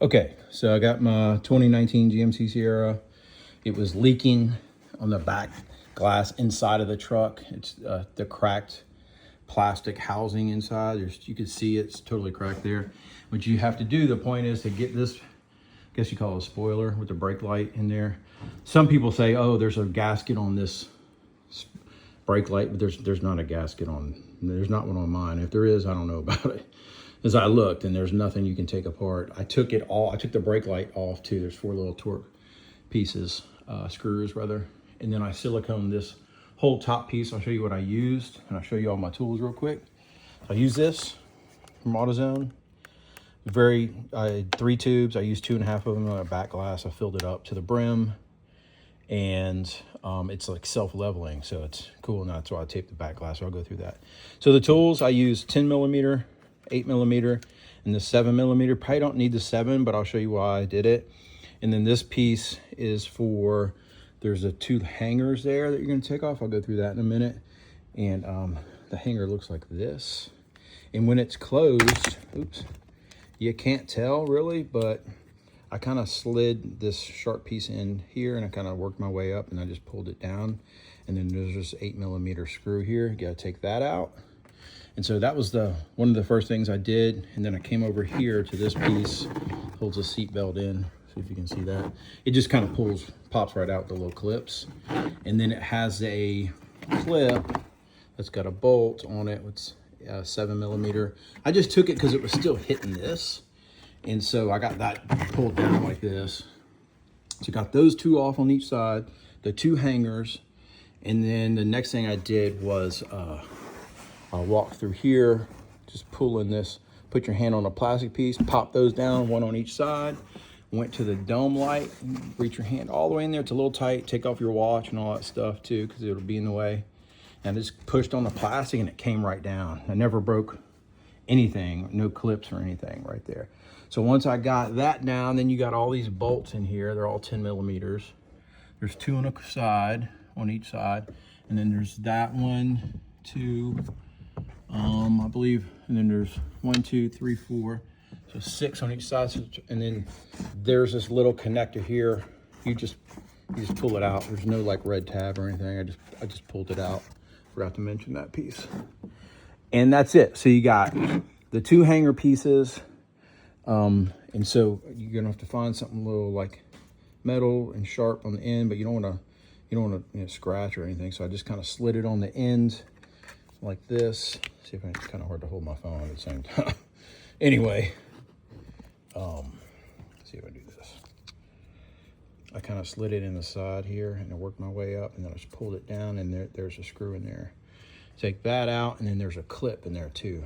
Okay, so I got my 2019 GMC Sierra. It was leaking on the back glass inside of the truck. It's the cracked plastic housing inside. You can see it's totally cracked there. What you have to do, the point is to get this, I guess you call it a spoiler with the brake light in there. Some people say, oh, there's a gasket on this brake light, but there's not a gasket on, there's not one on mine. If there is, I don't know about it. As I looked, and there's nothing you can take apart. I took it all, I took the brake light off too. There's 4 little torque pieces, screws rather. And then I siliconed this whole top piece. I'll show you what I used, and I'll show you all my tools real quick. I use this from Autozone. I had 3 tubes. I used 2.5 of them on a back glass. I filled it up to the brim, and it's like self-leveling, so it's cool. And that's why I taped the back glass, so I'll go through that. So the tools, I use 10mm, 8mm, and the 7mm. Probably don't need the 7, but I'll show you why I did it. And then this piece is for, there's 2 hangers there that you're gonna take off. I'll go through that in a minute. And the hanger looks like this. And when it's closed, oops, you can't tell really, but I kind of slid this sharp piece in here, and I kind of worked my way up, and I just pulled it down. And then there's this 8mm screw here. You gotta take that out. And so that was one of the first things I did. And then I came over here to this piece, holds a seat belt in. See if you can see that. It just kind of pops right out with the little clips. And then it has a clip that's got a bolt on it. It's 7mm. I just took it because it was still hitting this. And so I got that pulled down like this. So got those 2 off on each side, the 2 hangers. And then the next thing I did was, I'll walk through here, just pulling this, put your hand on a plastic piece, pop those down, 1 on each side. Went to the dome light, reach your hand all the way in there. It's a little tight, take off your watch and all that stuff too, because it'll be in the way. And I just pushed on the plastic and it came right down. I never broke anything, no clips or anything right there. So once I got that down, then you got all these bolts in here. They're all 10mm. There's 2 on a side, on each side. And then there's that 1, 2, I believe, and then there's 1, 2, 3, 4, so 6 on each side. And then there's this little connector here. You just pull it out. There's no like red tab or anything. I just pulled it out. Forgot to mention that piece. And that's it. So you got the 2 hanger pieces, and so you're gonna have to find something a little like metal and sharp on the end, but you don't want to scratch or anything. So I just kind of slid it on the end like this. See if it's kind of hard to hold my phone at the same time. Anyway, see if I do this. I kind of slid it in the side here, and I worked my way up, and then I just pulled it down, and there's a screw in there. Take that out, and then there's a clip in there too.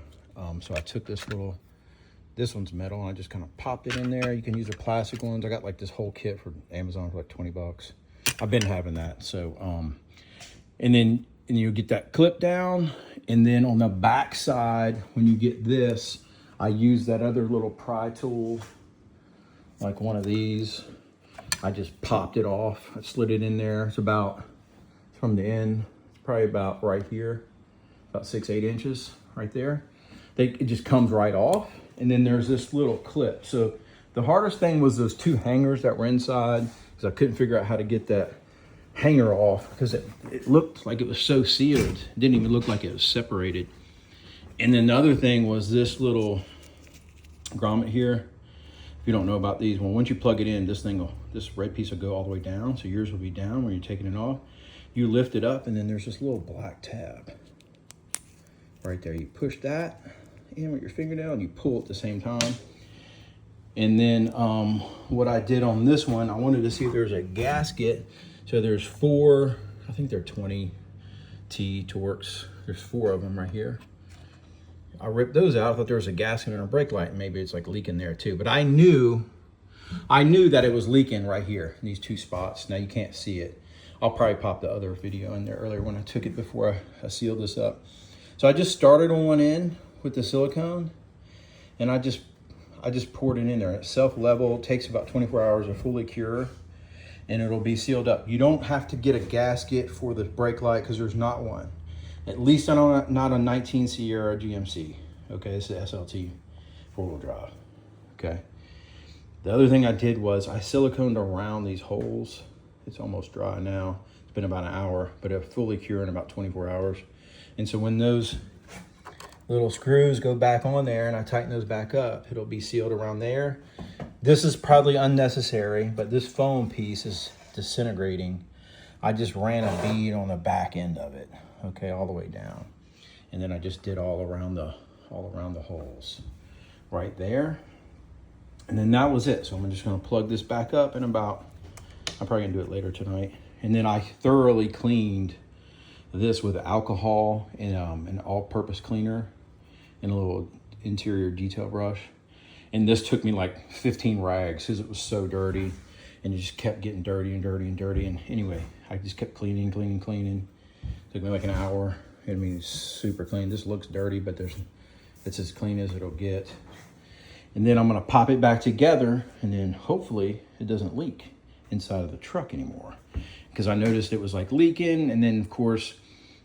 So I took this one's metal, and I just kind of popped it in there. You can use the plastic ones. I got like this whole kit for Amazon for like 20 bucks. I've been having that. So, and then you get that clip down, and then on the back side, when you get this, I use that other little pry tool, like one of these. I just popped it off. I slid it in there. It's about, from the end, it's probably about right here, about 6-8 inches right there. It just comes right off. And then there's this little clip. So the hardest thing was those 2 hangers that were inside, because I couldn't figure out how to get that hanger off, because it looked like it was so sealed. It didn't even look like it was separated. And then the other thing was this little grommet here. If you don't know about these, well, once you plug it in, this red piece will go all the way down. So yours will be down when you're taking it off. You lift it up, and then there's this little black tab right there. You push that in with your fingernail, and you pull at the same time. And then what I did on this one, I wanted to see if there's a gasket. So there's 4, I think they're 20T Torx. There's 4 of them right here. I ripped those out. I thought there was a gasket and a brake light. Maybe it's like leaking there too. But I knew that it was leaking right here in these 2 spots. Now you can't see it. I'll probably pop the other video in there earlier when I took it before I sealed this up. So I just started on one end with the silicone, and I just poured it in there. It's self-level. It takes about 24 hours to fully cure, and it'll be sealed up. You don't have to get a gasket for the brake light, because there's not one. At least not a 19 Sierra GMC. Okay, this is SLT 4-wheel drive. Okay. The other thing I did was I siliconed around these holes. It's almost dry now. It's been about an hour, but it'll fully cure in about 24 hours. And so when those little screws go back on there and I tighten those back up, it'll be sealed around there. This is probably unnecessary, but this foam piece is disintegrating. I just ran a bead on the back end of it, okay, all the way down. And then I just did all around the holes right there. And then that was it. So I'm just gonna plug this back up in about, I'm probably gonna do it later tonight. And then I thoroughly cleaned this with alcohol and an all-purpose cleaner and a little interior detail brush. And this took me like 15 rags because it was so dirty, and it just kept getting dirty and dirty and dirty. And anyway, I just kept cleaning. Took me like an hour. I mean, it's super clean. This looks dirty, but it's as clean as it'll get. And then I'm gonna pop it back together, and then hopefully it doesn't leak inside of the truck anymore. Because I noticed it was like leaking, and then of course,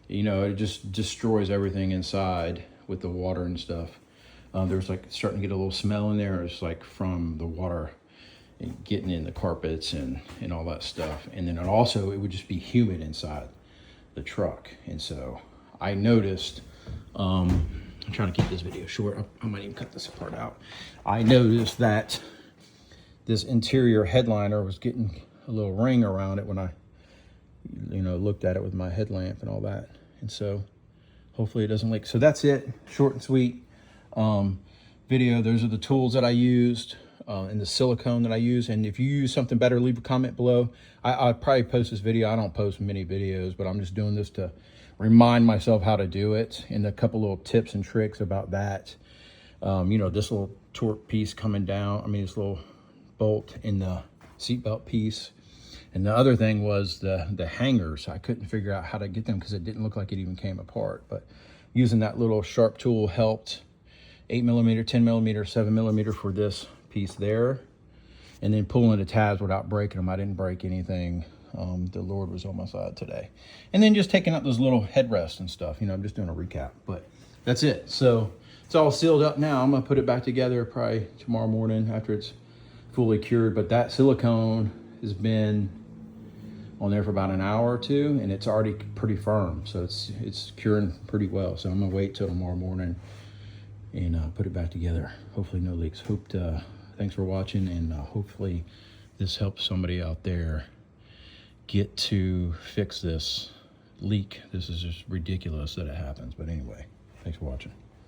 you know, it just destroys everything inside with the water and stuff. There was like starting to get a little smell in there. It's like from the water getting in the carpets and all that stuff. And then it would just be humid inside the truck. And so I noticed, I'm trying to keep this video short. I might even cut this part out. I noticed that this interior headliner was getting a little ring around it when I, you know, looked at it with my headlamp and all that. And so hopefully it doesn't leak. So that's it, short and sweet video. Those are the tools that I used and the silicone that I use. And if you use something better, leave a comment below. I'll probably post this video. I don't post many videos, but I'm just doing this to remind myself how to do it, and a couple little tips and tricks about that. You know, this little torque piece coming down, I mean, this little bolt in the seatbelt piece. And the other thing was the hangers. I couldn't figure out how to get them because it didn't look like it even came apart. But using that little sharp tool helped. 8mm, 10mm, 7mm for this piece there. And then pulling the tabs without breaking them. I didn't break anything. The Lord was on my side today. And then just taking out those little headrests and stuff. You know, I'm just doing a recap. But that's it. So it's all sealed up now. I'm going to put it back together probably tomorrow morning after it's fully cured. But that silicone has been on there for about an hour or two, and it's already pretty firm. So it's curing pretty well. So I'm going to wait till tomorrow morning and put it back together. Hopefully no leaks. Thanks for watching, and hopefully this helps somebody out there get to fix this leak. This is just ridiculous that it happens. But anyway, thanks for watching.